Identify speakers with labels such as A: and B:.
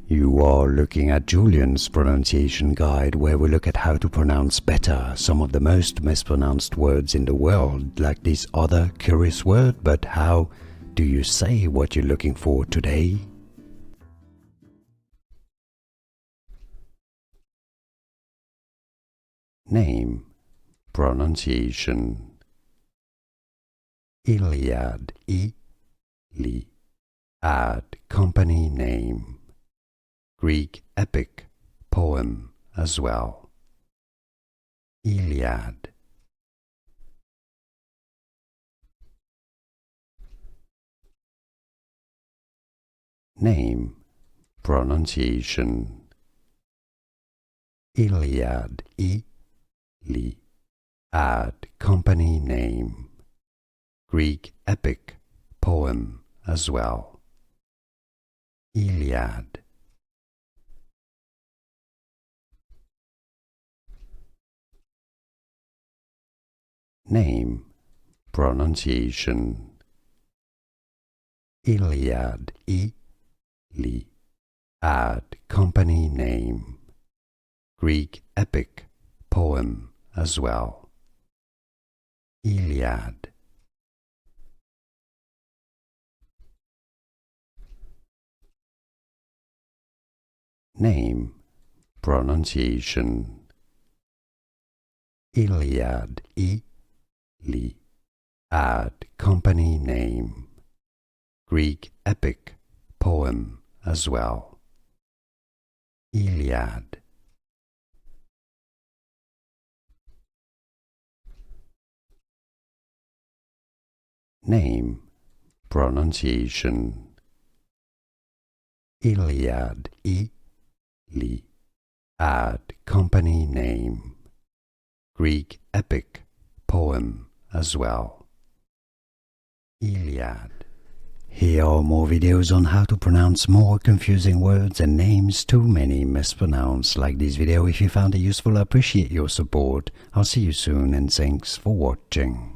A: You are looking at Julian's pronunciation guide, where we look at how to pronounce better some of the most mispronounced words in the world, like this other curious word. But how do you say what you're looking for today? Name, pronunciation. Iliad, Iliad, company name. Greek epic, poem as well. Iliad. Name, pronunciation. Iliad, Iliad, company name. Greek epic, poem as well. Iliad. Name, pronunciation. Iliad, Iliad, company name. Greek epic, poem as well. Iliad. Name, pronunciation. Iliad, Iliad, company name. Greek epic, poem as well. Iliad. Name, pronunciation. Iliad, Iliad, company name. Greek epic, poem as well. Iliad. Here are more videos on how to pronounce more confusing words and names too many mispronounced. Like this video if you found it useful. I appreciate your support. I'll see you soon and thanks for watching.